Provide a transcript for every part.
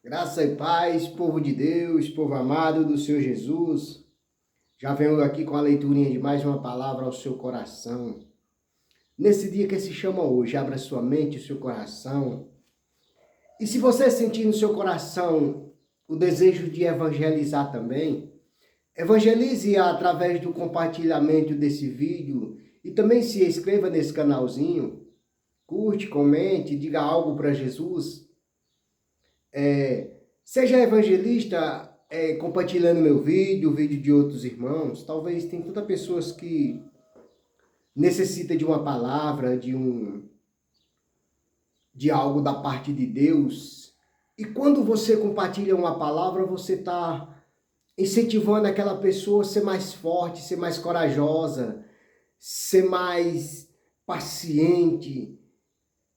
Graça e paz, povo de Deus, povo amado do Senhor Jesus. Já venho aqui com a leiturinha de mais uma palavra ao seu coração. Nesse dia que se chama hoje, abra sua mente, o seu coração. E se você sentir no seu coração o desejo de evangelizar também, evangelize através do compartilhamento desse vídeo e também se inscreva nesse canalzinho. Curte, comente, diga algo para Jesus. Seja evangelista compartilhando meu vídeo, o vídeo de outros irmãos. Talvez tem tantas pessoas que necessitam de uma palavra, de algo da parte de Deus. E quando você compartilha uma palavra, você está incentivando aquela pessoa a ser mais forte, ser mais corajosa, ser mais paciente,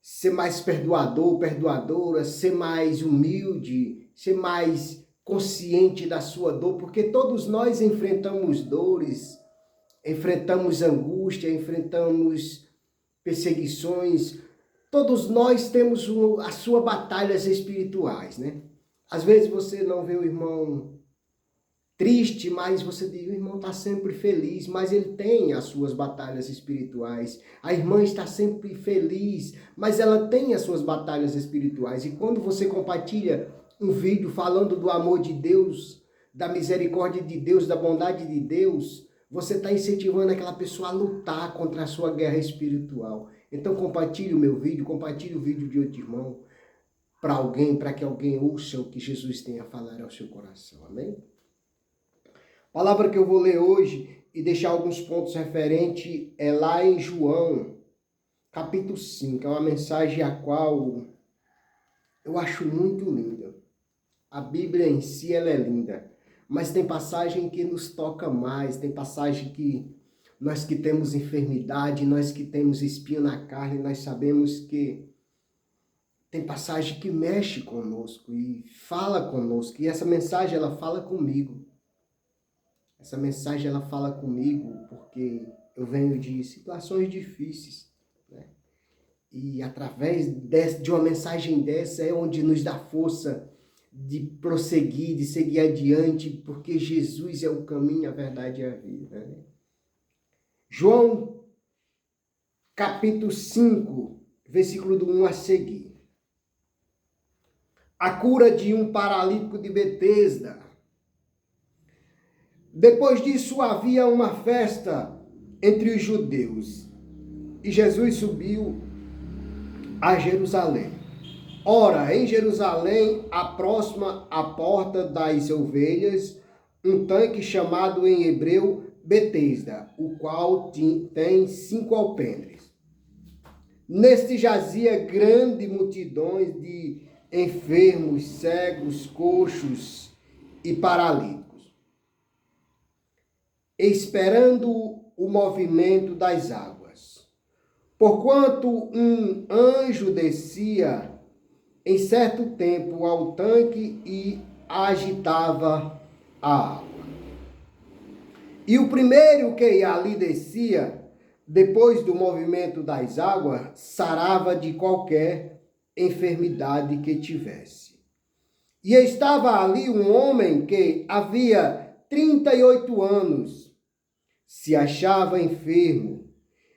ser mais perdoador, perdoadora, ser mais humilde, ser mais consciente da sua dor, porque todos nós enfrentamos dores, enfrentamos angústia, enfrentamos perseguições, todos nós temos as suas batalhas espirituais, né? Às vezes você não vê o irmão triste, mas você diz, o irmão está sempre feliz, mas ele tem as suas batalhas espirituais. A irmã está sempre feliz, mas ela tem as suas batalhas espirituais. E quando você compartilha um vídeo falando do amor de Deus, da misericórdia de Deus, da bondade de Deus, você está incentivando aquela pessoa a lutar contra a sua guerra espiritual. Então compartilhe o meu vídeo, compartilhe o vídeo de outro irmão para alguém, para que alguém ouça o que Jesus tem a falar ao seu coração. Amém? A palavra que eu vou ler hoje e deixar alguns pontos referentes é lá em João, capítulo 5. É uma mensagem a qual eu acho muito linda. A Bíblia em si ela é linda, mas tem passagem que nos toca mais, tem passagem que nós que temos enfermidade, nós que temos espinho na carne, nós sabemos que tem passagem que mexe conosco e fala conosco. E essa mensagem ela fala comigo. Essa mensagem ela fala comigo porque eu venho de situações difíceis, né? E através de uma mensagem dessa é onde nos dá força de prosseguir, de seguir adiante, porque Jesus é o caminho, a verdade e a vida, né? João, capítulo 5, versículo do 1 a seguir. A cura de um paralítico de Betesda. Depois disso havia uma festa entre os judeus e Jesus subiu a Jerusalém. Ora, em Jerusalém, próxima à porta das ovelhas, um tanque chamado em hebreu Betesda, o qual tem 5 alpendres. Neste jazia grande multidões de enfermos, cegos, coxos e paralíticos, esperando o movimento das águas. Porquanto um anjo descia em certo tempo ao tanque e agitava a água. E o primeiro que ali descia, depois do movimento das águas, sarava de qualquer enfermidade que tivesse. E estava ali um homem que havia 38 anos, se achava enfermo.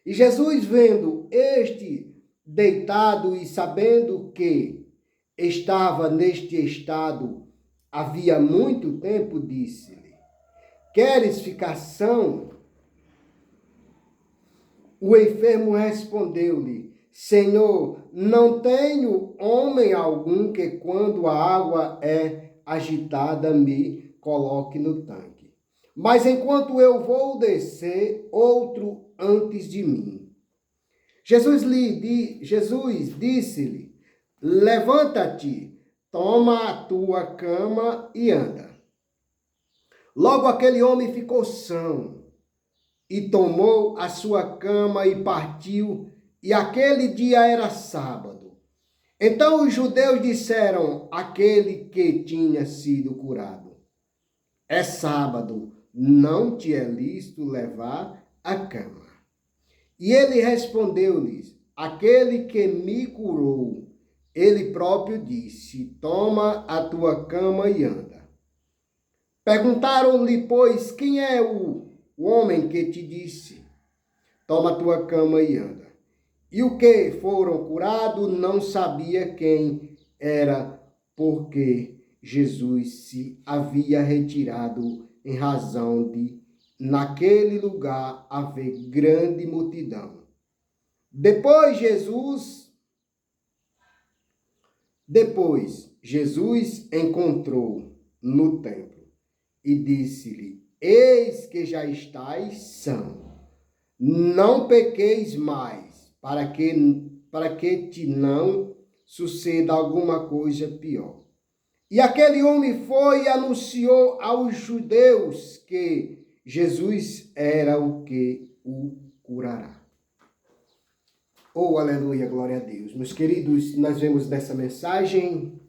E Jesus, vendo este deitado e sabendo que estava neste estado havia muito tempo, disse-lhe, queres ficar são? O enfermo respondeu-lhe, Senhor, não tenho homem algum que quando a água é agitada me coloque no tanque. Mas enquanto eu vou descer, outro antes de mim. Jesus disse-lhe, levanta-te, toma a tua cama e anda. Logo aquele homem ficou são e tomou a sua cama e partiu, e aquele dia era sábado. Então os judeus disseram àquele que tinha sido curado, é sábado, não te é lícito levar a cama. E ele respondeu-lhes, aquele que me curou ele próprio disse: toma a tua cama e anda. Perguntaram-lhe, pois, quem é o homem que te disse: toma a tua cama e anda? E o que foram curados não sabia quem era, porque Jesus se havia retirado em razão de, naquele lugar, haver grande multidão. Depois Jesus encontrou no templo e disse-lhe: eis que já estáis são, não pequeis mais, para que te não suceda alguma coisa pior. E aquele homem foi e anunciou aos judeus que Jesus era o que o curará. Oh, aleluia, glória a Deus. Meus queridos, nós vemos nessa mensagem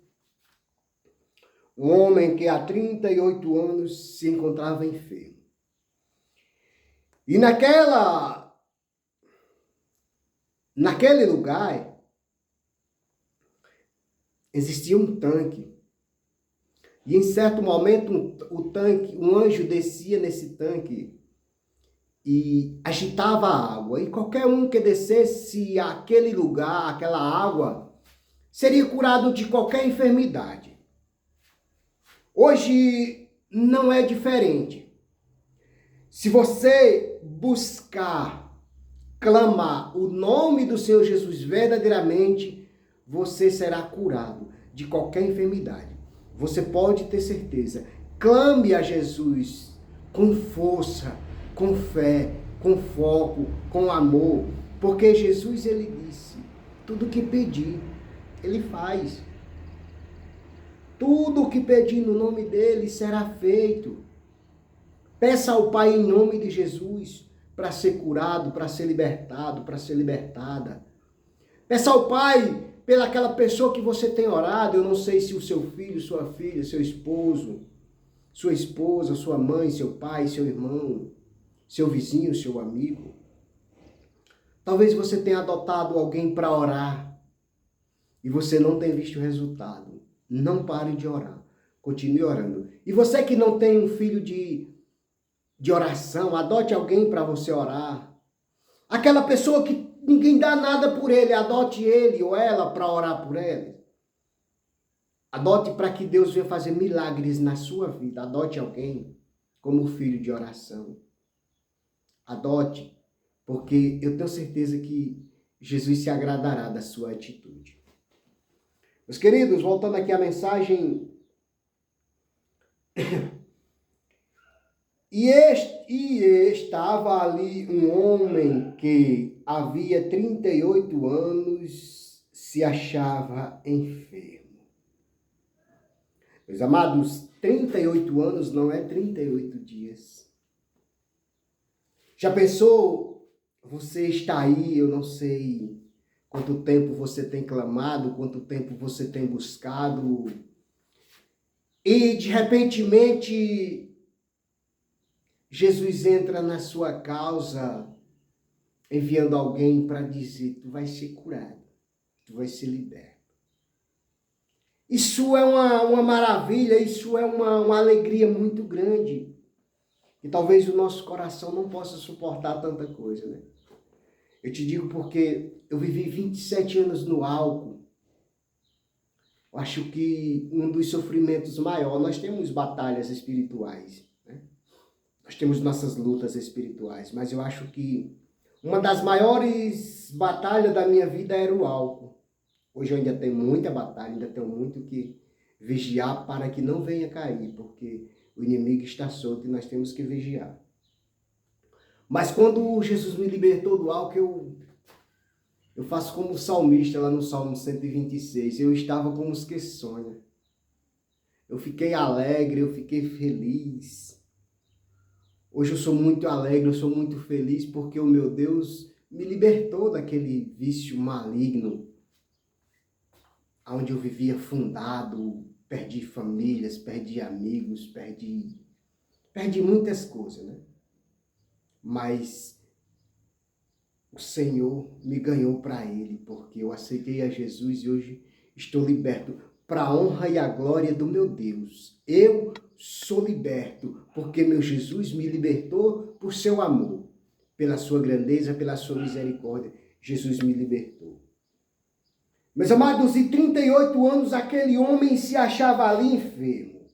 um homem que há 38 anos se encontrava enfermo. E naquele lugar existia um tanque. E em certo momento um anjo descia nesse tanque e agitava a água. E qualquer um que descesse àquele lugar, aquela água, seria curado de qualquer enfermidade. Hoje não é diferente. Se você buscar, clamar o nome do Senhor Jesus verdadeiramente, você será curado de qualquer enfermidade. Você pode ter certeza. Clame a Jesus com força, com fé, com foco, com amor, porque Jesus, ele disse: tudo que pedir, ele faz. Tudo o que pedir no nome dele será feito. Peça ao Pai em nome de Jesus para ser curado, para ser libertado, para ser libertada. Peça ao Pai pelaquela pessoa que você tem orado. Eu não sei se o seu filho, sua filha, seu esposo, sua esposa, sua mãe, seu pai, seu irmão, seu vizinho, seu amigo. Talvez você tenha adotado alguém para orar e você não tenha visto o resultado. Não pare de orar. Continue orando. E você que não tem um filho de oração, adote alguém para você orar. Aquela pessoa que ninguém dá nada por ele, adote ele ou ela para orar por ele. Adote para que Deus venha fazer milagres na sua vida. Adote alguém como filho de oração. Adote, porque eu tenho certeza que Jesus se agradará da sua atitude. Meus queridos, voltando aqui à mensagem. E estava ali um homem que havia 38 anos se achava enfermo. Meus amados, 38 anos não é 38 dias. Já pensou? Você está aí, eu não sei quanto tempo você tem clamado, quanto tempo você tem buscado. E de repentemente Jesus entra na sua causa, enviando alguém para dizer: tu vai ser curado, tu vai ser liberto. Isso é uma maravilha, isso é uma alegria muito grande. E talvez o nosso coração não possa suportar tanta coisa, né? Eu te digo porque eu vivi 27 anos no álcool. Eu acho que um dos sofrimentos maiores, nós temos batalhas espirituais, né? Nós temos nossas lutas espirituais, mas eu acho que uma das maiores batalhas da minha vida era o álcool. Hoje eu ainda tenho muita batalha, ainda tenho muito que vigiar para que não venha cair, porque o inimigo está solto e nós temos que vigiar. Mas quando Jesus me libertou do álcool, eu faço como o salmista lá no Salmo 126, eu estava como os que sonham. Eu fiquei alegre, eu fiquei feliz. Hoje eu sou muito alegre, eu sou muito feliz porque o meu Deus me libertou daquele vício maligno, onde eu vivia fundado, perdi famílias, perdi amigos, perdi muitas coisas, né? Mas o Senhor me ganhou para Ele, porque eu aceitei a Jesus e hoje Estou liberto para a honra e a glória do meu Deus. Eu sou liberto porque meu Jesus me libertou por seu amor, pela sua grandeza, pela sua misericórdia. Jesus me libertou. Meus amados, de 38 anos, aquele homem se achava ali enfermo.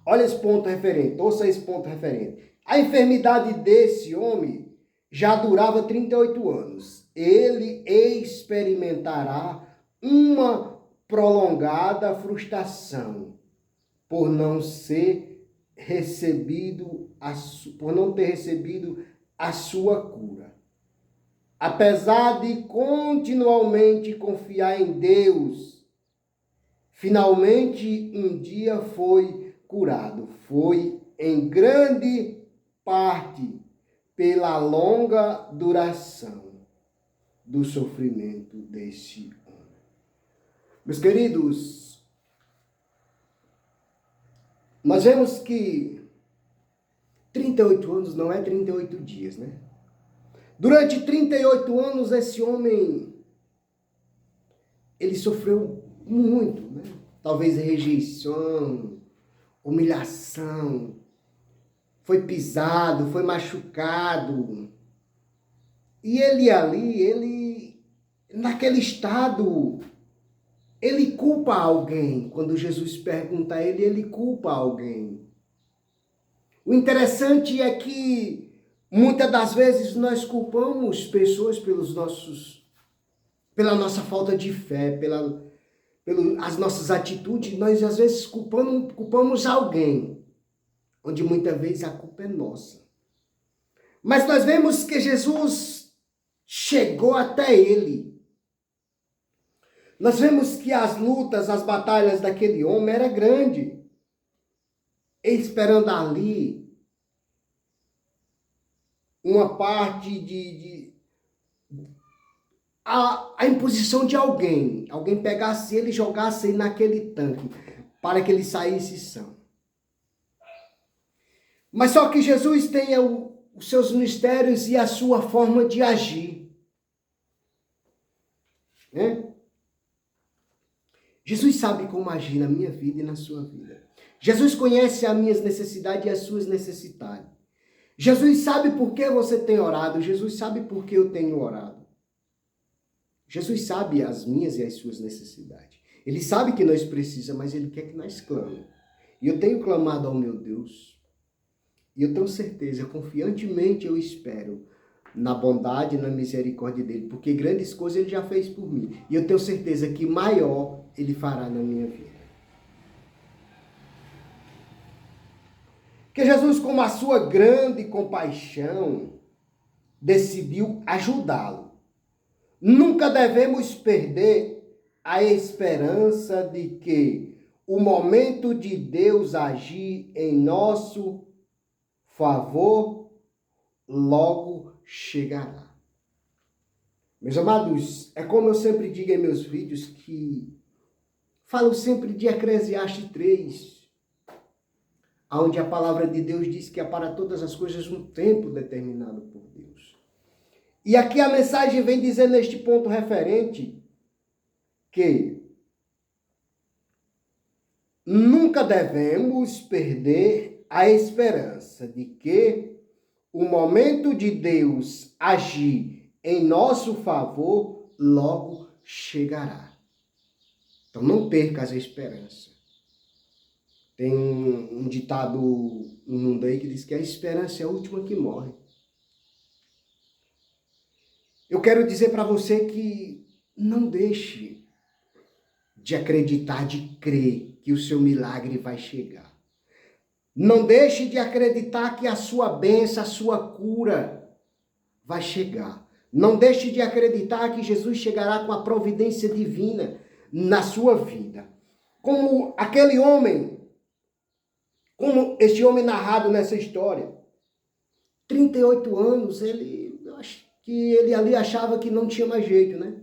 Olha esse ponto referente, ouça esse ponto referente. A enfermidade desse homem já durava 38 anos. Ele experimentará uma prolongada frustração por não ter recebido a sua cura. Apesar de continuamente confiar em Deus, finalmente um dia foi curado. Foi em grande parte pela longa duração do sofrimento desse homem. Meus queridos, nós vemos que 38 anos não é 38 dias, né? Durante 38 anos, esse homem, ele sofreu muito, né? Talvez rejeição, humilhação, foi pisado, foi machucado. E ele, naquele estado, ele culpa alguém. Quando Jesus pergunta a ele, ele culpa alguém. O interessante é que muitas das vezes nós culpamos pessoas pela nossa falta de fé, pelas nossas atitudes. Nós às vezes culpamos alguém, onde muitas vezes a culpa é nossa. Mas nós vemos que Jesus chegou até ele. Nós vemos que as lutas, as batalhas daquele homem eram grandes. Esperando ali uma parte a imposição de alguém. Alguém pegasse ele e jogasse ele naquele tanque para que ele saísse são. Mas só que Jesus tem os seus mistérios e a sua forma de agir. Né? Jesus sabe como agir na minha vida e na sua vida. Jesus conhece as minhas necessidades e as suas necessidades. Jesus sabe por que você tem orado. Jesus sabe por que eu tenho orado. Jesus sabe as minhas e as suas necessidades. Ele sabe que nós precisamos, mas Ele quer que nós clamemos. E eu tenho clamado ao meu Deus. E eu tenho certeza, confiantemente eu espero na bondade e na misericórdia dEle. Porque grandes coisas Ele já fez por mim. E eu tenho certeza que maior Ele fará na minha vida. Que Jesus, com a sua grande compaixão, decidiu ajudá-lo. Nunca devemos perder a esperança de que o momento de Deus agir em nosso favor logo chegará. Meus amados, é como eu sempre digo em meus vídeos, que falo sempre de Eclesiastes 3, onde a palavra de Deus diz que há para todas as coisas um tempo determinado por Deus. E aqui a mensagem vem dizer neste ponto referente que nunca devemos perder a esperança de que o momento de Deus agir em nosso favor logo chegará. Então não perca a esperança. Tem um ditado no mundo aí que diz que a esperança é a última que morre. Eu quero dizer para você que não deixe de acreditar, de crer que o seu milagre vai chegar. Não deixe de acreditar que a sua bênção, a sua cura vai chegar. Não deixe de acreditar que Jesus chegará com a providência divina na sua vida. Como aquele homem, como este homem narrado nessa história, 38 anos, eu acho que ele ali achava que não tinha mais jeito, né?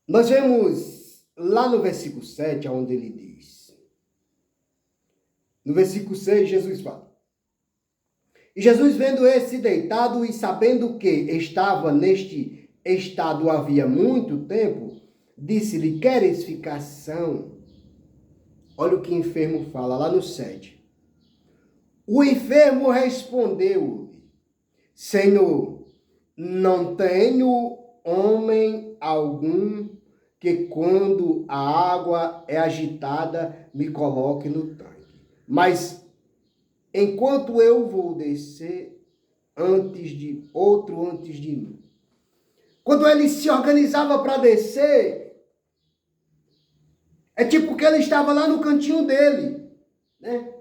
Nós vemos lá no versículo 7, onde ele diz, no versículo 6, Jesus fala: E Jesus, vendo esse deitado e sabendo que estava neste estado havia muito tempo, disse-lhe: queres ficar são? Olha o que o enfermo fala lá no 7. O enfermo respondeu-lhe: Senhor, não tenho homem algum que quando a água é agitada me coloque no tanque. Mas enquanto eu vou descer outro antes de mim. Quando ele se organizava para descer, é tipo que ele estava lá no cantinho dele, né?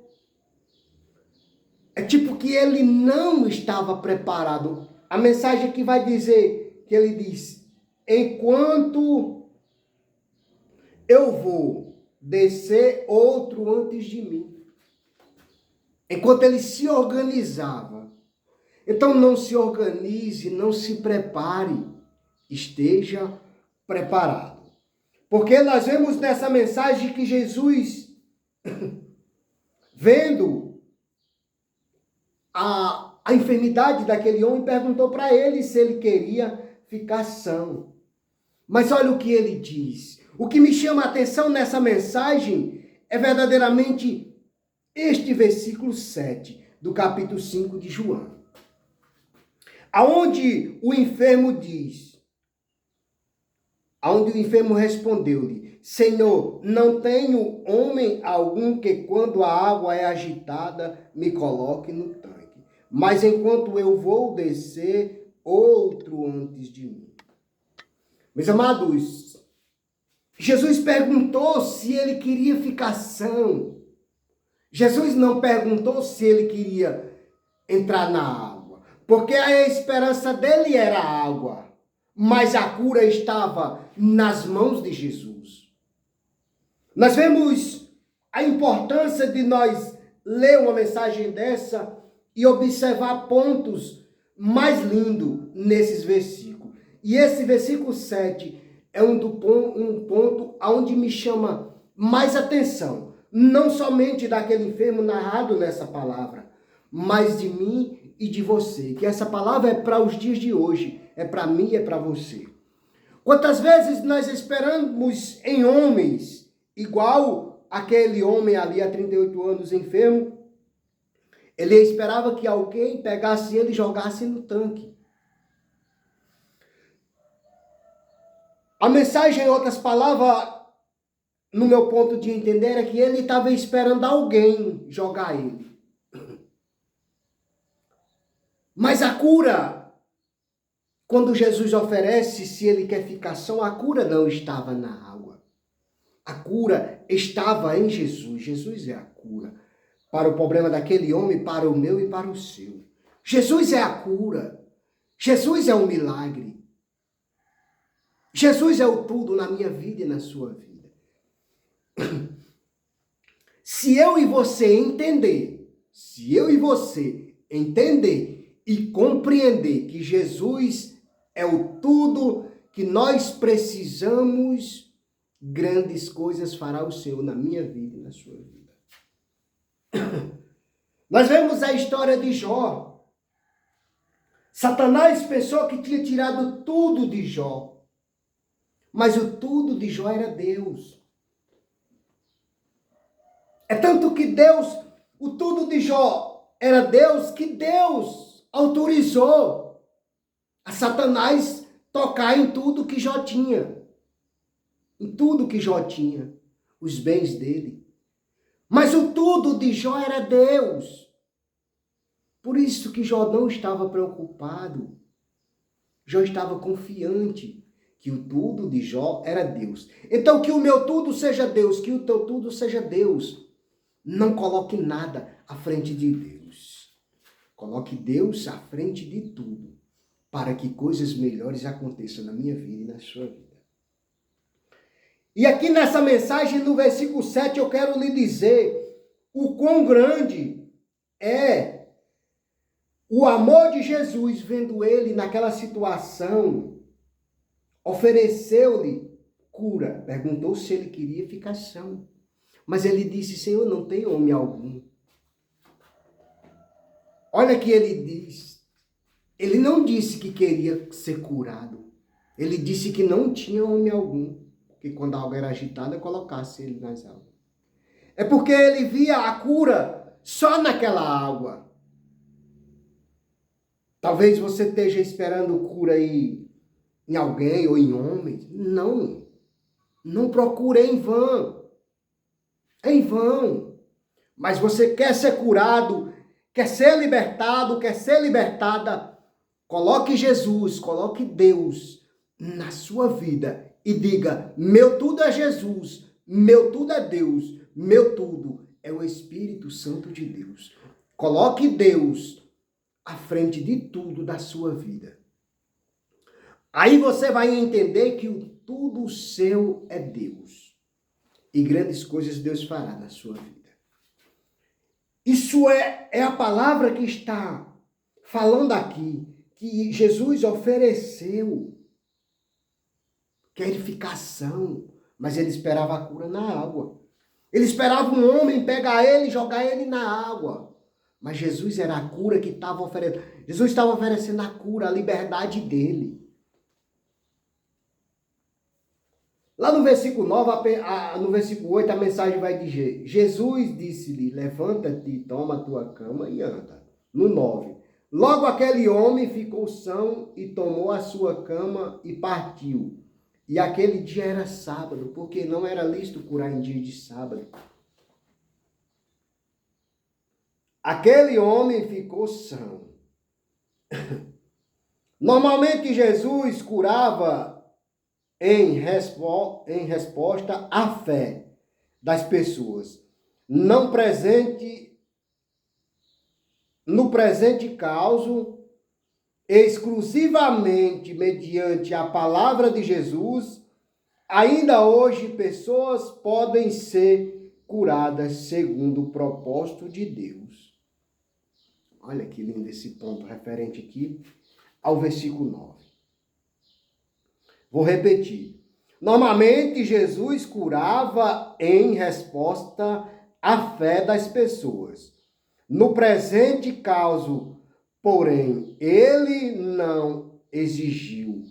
É tipo que ele não estava preparado. A mensagem que vai dizer, que ele diz: enquanto eu vou descer outro antes de mim. Enquanto ele se organizava. Então não se organize, não se prepare, esteja preparado. Porque nós vemos nessa mensagem que Jesus, vendo a enfermidade daquele homem, perguntou para ele se ele queria ficar são. Mas olha o que ele diz. O que me chama a atenção nessa mensagem é verdadeiramente este versículo 7 do capítulo 5 de João. Aonde o enfermo diz, aonde o enfermo respondeu-lhe: Senhor, não tenho homem algum que quando a água é agitada me coloque no tanque, mas enquanto eu vou descer, outro antes de mim. Meus amados, Jesus perguntou se ele queria ficar são. Jesus não perguntou se ele queria entrar na água, porque a esperança dele era a água, mas a cura estava nas mãos de Jesus. Nós vemos a importância de nós ler uma mensagem dessa e observar pontos mais lindos nesses versículos. E esse versículo 7 é um ponto onde me chama mais atenção. Não somente daquele enfermo narrado nessa palavra, mas de mim e de você. Que essa palavra é para os dias de hoje, é para mim e é para você. Quantas vezes nós esperamos em homens, igual aquele homem ali há 38 anos enfermo, ele esperava que alguém pegasse ele e jogasse no tanque. A mensagem, em outras palavras, no meu ponto de entender, é que ele estava esperando alguém jogar ele. Mas a cura, quando Jesus oferece, se ele quer ficar são, a cura não estava na água. A cura estava em Jesus. Jesus é a cura para o problema daquele homem, para o meu e para o seu. Jesus é a cura. Jesus é o milagre. Jesus é o tudo na minha vida e na sua vida. Se eu e você entender e compreender que Jesus é o tudo que nós precisamos, grandes coisas fará o Senhor na minha vida e na sua vida. Nós vemos a história de Jó. Satanás pensou que tinha tirado tudo de Jó. Mas o tudo de Jó era Deus. É tanto que o tudo de Jó era Deus, que Deus autorizou a Satanás tocar em tudo que Jó tinha. Em tudo que Jó tinha. Os bens dele. Mas o tudo de Jó era Deus. Por isso que Jó não estava preocupado. Jó estava confiante que o tudo de Jó era Deus. Então que o meu tudo seja Deus, que o teu tudo seja Deus. Não coloque nada à frente de Deus. Coloque Deus à frente de tudo, para que coisas melhores aconteçam na minha vida e na sua vida. E aqui nessa mensagem, no versículo 7, eu quero lhe dizer o quão grande é o amor de Jesus, vendo ele naquela situação, ofereceu-lhe cura. Perguntou se ele queria ficar são. Mas ele disse: Senhor, não tem homem algum. Olha que ele diz. Ele não disse que queria ser curado. Ele disse que não tinha homem algum que quando a água era agitada colocasse ele nas águas. É porque ele via a cura só naquela água. Talvez você esteja esperando cura aí em alguém ou em homens. Não. Não procure em vão. Em vão. Mas você quer ser curado, quer ser libertado, quer ser libertada, coloque Jesus, coloque Deus na sua vida e diga: meu tudo é Jesus, meu tudo é Deus, meu tudo é o Espírito Santo de Deus. Coloque Deus à frente de tudo da sua vida. Aí você vai entender que o tudo seu é Deus. E grandes coisas Deus fará na sua vida. Isso é a palavra que está falando aqui, que Jesus ofereceu. Que é edificação, mas ele esperava a cura na água. Ele esperava um homem pegar ele e jogar ele na água. Mas Jesus era a cura que estava oferecendo. Jesus estava oferecendo a cura, a liberdade dele. Lá no versículo 9, no versículo 8, a mensagem vai dizer: Jesus disse-lhe, levanta-te, toma a tua cama e anda. No 9, logo aquele homem ficou são e tomou a sua cama e partiu. E aquele dia era sábado, porque não era lícito curar em dia de sábado. Aquele homem ficou são. Normalmente Jesus curava em resposta à fé das pessoas. No presente caso, exclusivamente mediante a palavra de Jesus, ainda hoje pessoas podem ser curadas segundo o propósito de Deus. Olha que lindo esse ponto referente aqui ao versículo 9. Vou repetir. Normalmente Jesus curava em resposta à fé das pessoas. No presente caso, porém, ele não exigiu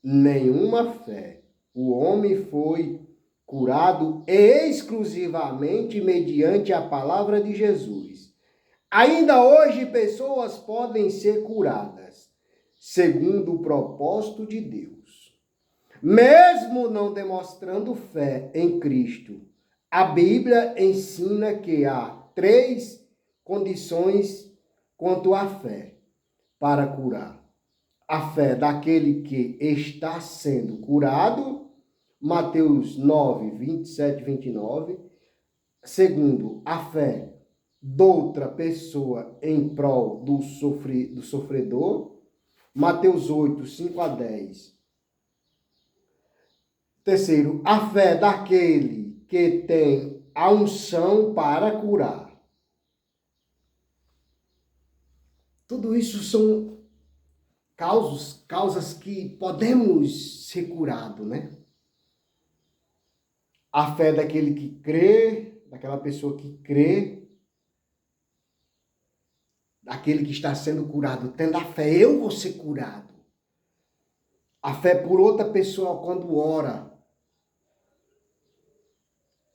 nenhuma fé. O homem foi curado exclusivamente mediante a palavra de Jesus. Ainda hoje, pessoas podem ser curadas, segundo o propósito de Deus. Mesmo não demonstrando fé em Cristo, a Bíblia ensina que há 3 condições quanto à fé para curar. A fé daquele que está sendo curado, Mateus 9, 27 e 29. Segundo, a fé de outra pessoa em prol do sofredor, Mateus 8, 5 a 10. Terceiro, a fé daquele que tem a unção para curar. Tudo isso são causas que podemos ser curados, né? A fé daquele que crê, daquela pessoa que crê, daquele que está sendo curado, tendo a fé, eu vou ser curado. A fé por outra pessoa quando ora,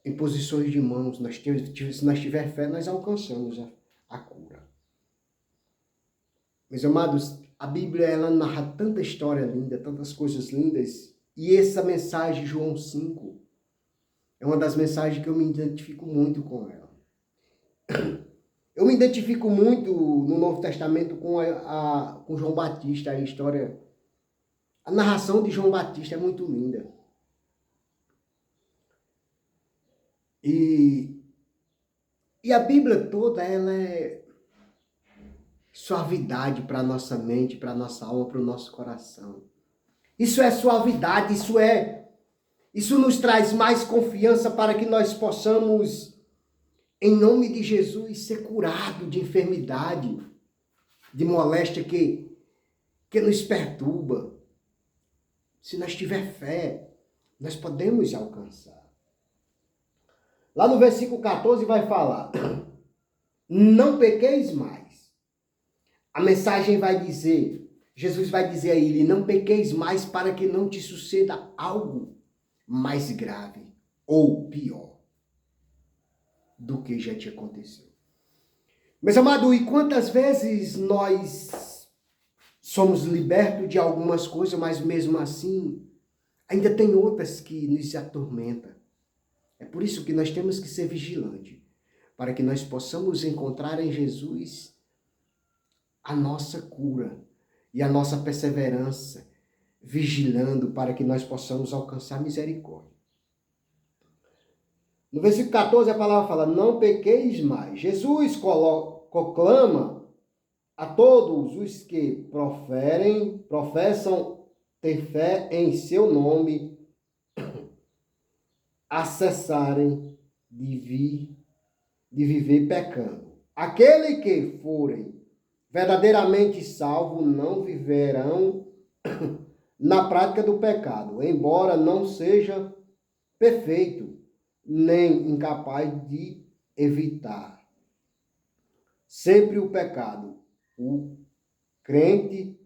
em posições de mãos, se nós tiver fé, nós alcançamos a cura. Meus amados, a Bíblia ela narra tanta história linda, tantas coisas lindas, e essa mensagem, João 5, é uma das mensagens que eu me identifico muito com ela. Eu me identifico muito no Novo Testamento com João Batista, a história, a narração de João Batista é muito linda. E a Bíblia toda, ela é suavidade para a nossa mente, para a nossa alma, para o nosso coração. Isso é suavidade, isso nos traz mais confiança para que nós possamos, em nome de Jesus, ser curado de enfermidade, de moléstia que nos perturba. Se nós tiver fé, nós podemos alcançar. Lá no versículo 14 vai falar: não pequeis mais, A mensagem vai dizer, Jesus vai dizer a ele, não pequeis mais para que não te suceda algo mais grave ou pior do que já te aconteceu. Meus amados, e quantas vezes nós somos libertos de algumas coisas, mas mesmo assim, ainda tem outras que nos atormentam. É por isso que nós temos que ser vigilantes, para que nós possamos encontrar em Jesus a nossa cura e a nossa perseverança, vigilando para que nós possamos alcançar misericórdia. No versículo 14 a palavra fala, não pequeis mais. Jesus proclama a todos os que professam ter fé em seu nome, a cessarem de viver pecando. Aquele que forem verdadeiramente salvos não viverão na prática do pecado, embora não seja perfeito, nem incapaz de evitar sempre o pecado. O crente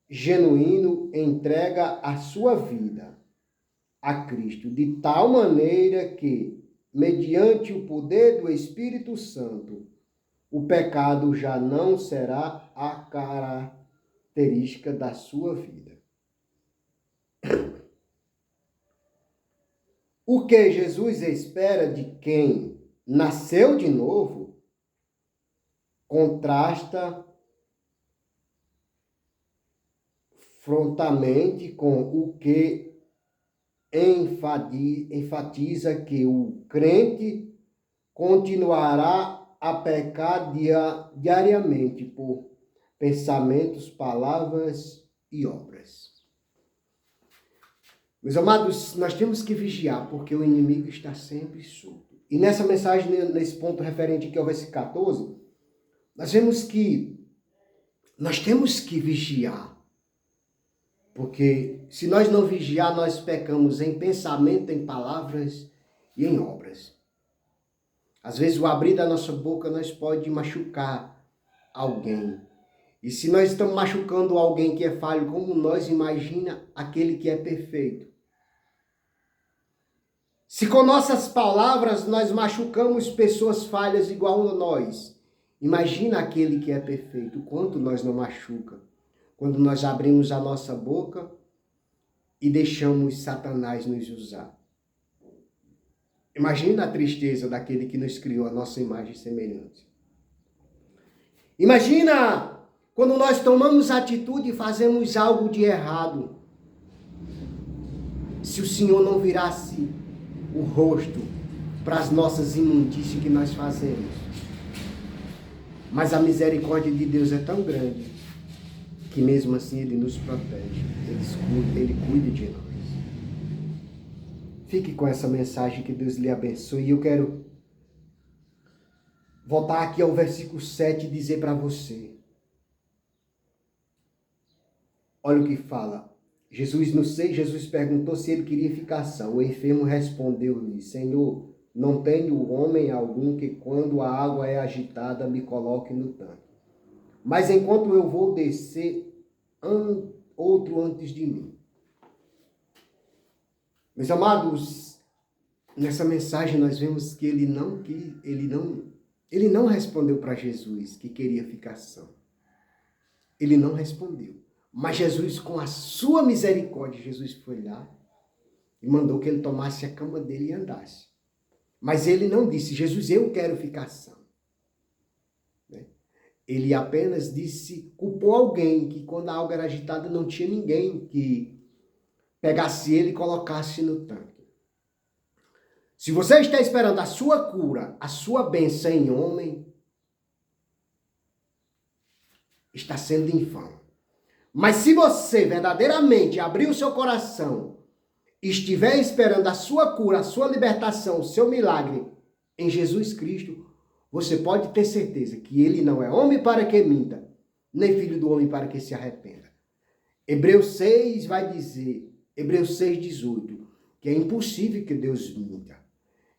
genuíno entrega a sua vida a Cristo de tal maneira que, mediante o poder do Espírito Santo, o pecado já não será a característica da sua vida. O que Jesus espera de quem nasceu de novo contrasta frontalmente com o que enfatiza que o crente continuará a pecar diariamente por pensamentos, palavras e obras. Meus amados, nós temos que vigiar, porque o inimigo está sempre solto. E nessa mensagem, nesse ponto referente aqui ao versículo 14, nós vemos que nós temos que vigiar. Porque se nós não vigiar, nós pecamos em pensamento, em palavras e em obras. Às vezes o abrir da nossa boca nós pode machucar alguém. E se nós estamos machucando alguém que é falho como nós, imagina aquele que é perfeito. Se com nossas palavras nós machucamos pessoas falhas igual a nós, imagina aquele que é perfeito, o quanto nós não machuca. Quando nós abrimos a nossa boca e deixamos Satanás nos usar. Imagina a tristeza daquele que nos criou a nossa imagem e semelhança. Imagina quando nós tomamos atitude e fazemos algo de errado. Se o Senhor não virasse o rosto para as nossas imundícias que nós fazemos. Mas a misericórdia de Deus é tão grande que mesmo assim Ele nos protege, Ele cuida de nós. Fique com essa mensagem, que Deus lhe abençoe. E eu quero voltar aqui ao versículo 7 e dizer para você. Olha o que fala. Jesus perguntou se ele queria ficar são. O enfermo respondeu-lhe, Senhor, não tenho homem algum que quando a água é agitada me coloque no tanque. Mas enquanto eu vou descer, outro antes de mim. Meus amados, nessa mensagem nós vemos que ele não respondeu para Jesus que queria ficar são. Ele não respondeu. Mas Jesus, com a sua misericórdia, Jesus foi lá e mandou que ele tomasse a cama dele e andasse. Mas ele não disse, Jesus, eu quero ficar são. Ele apenas culpou alguém que quando a água era agitada não tinha ninguém que pegasse ele e colocasse no tanque. Se você está esperando a sua cura, a sua bênção em homem, está sendo em vão. Mas se você verdadeiramente abrir o seu coração e estiver esperando a sua cura, a sua libertação, o seu milagre em Jesus Cristo, você pode ter certeza que ele não é homem para que minta, nem filho do homem para que se arrependa. Hebreus 6 vai dizer, Hebreus 6:18, que é impossível que Deus minta.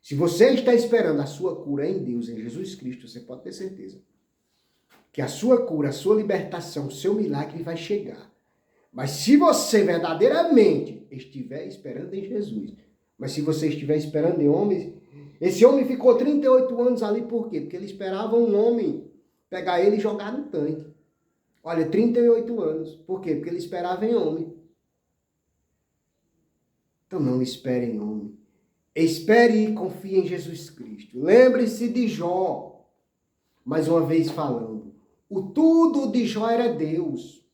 Se você está esperando a sua cura em Deus, em Jesus Cristo, você pode ter certeza que a sua cura, a sua libertação, o seu milagre vai chegar. Mas se você verdadeiramente estiver esperando em Jesus, mas se você estiver esperando em homens, esse homem ficou 38 anos ali, por quê? Porque ele esperava um homem pegar ele e jogar no tanque. Olha, 38 anos. Por quê? Porque ele esperava em homem. Então não espere em homem. Espere e confie em Jesus Cristo. Lembre-se de Jó. Mais uma vez falando. O tudo de Jó era Deus.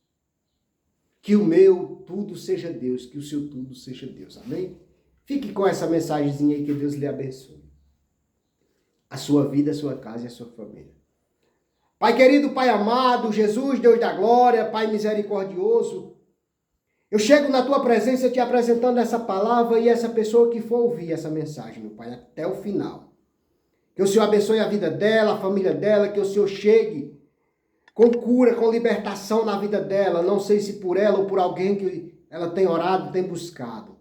Que o meu tudo seja Deus. Que o seu tudo seja Deus. Amém? Fique com essa mensagenzinha aí, que Deus lhe abençoe. A sua vida, a sua casa e a sua família. Pai querido, Pai amado, Jesus, Deus da glória, Pai misericordioso, eu chego na tua presença te apresentando essa palavra e essa pessoa que for ouvir essa mensagem, meu Pai, até o final. Que o Senhor abençoe a vida dela, a família dela, que o Senhor chegue com cura, com libertação na vida dela. Não sei se por ela ou por alguém que ela tem orado, tem buscado.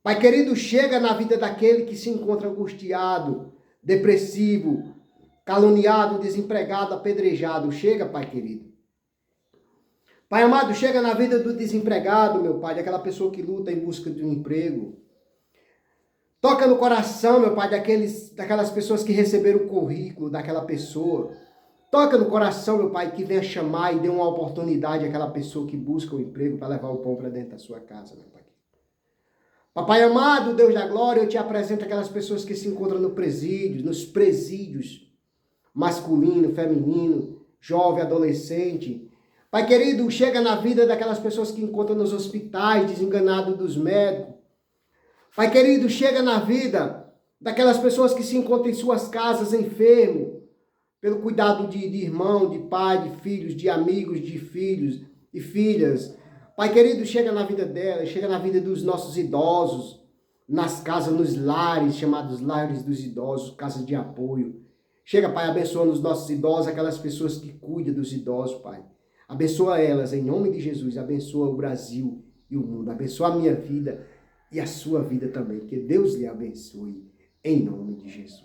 Pai querido, chega na vida daquele que se encontra angustiado, depressivo, caluniado, desempregado, apedrejado. Chega, Pai querido. Pai amado, chega na vida do desempregado, meu Pai, daquela pessoa que luta em busca de um emprego. Toca no coração, meu Pai, daquelas pessoas que receberam o currículo daquela pessoa. Toca no coração, meu Pai, que venha chamar e dê uma oportunidade àquela pessoa que busca o emprego para levar o pão para dentro da sua casa, meu Pai. Papai amado, Deus da glória, eu te apresento aquelas pessoas que se encontram no presídio, nos presídios, masculino, feminino, jovem, adolescente. Pai querido, chega na vida daquelas pessoas que encontram nos hospitais, desenganado dos médicos. Pai querido, chega na vida daquelas pessoas que se encontram em suas casas enfermos, pelo cuidado de irmão, de pai, de filhos, de amigos, de filhos e filhas. Pai querido, chega na vida delas, chega na vida dos nossos idosos, nas casas, nos lares, chamados lares dos idosos, casas de apoio. Chega, Pai, abençoando os nossos idosos, aquelas pessoas que cuidam dos idosos, Pai. Abençoa elas, em nome de Jesus. Abençoa o Brasil e o mundo. Abençoa a minha vida e a sua vida também. Que Deus lhe abençoe, em nome de Jesus.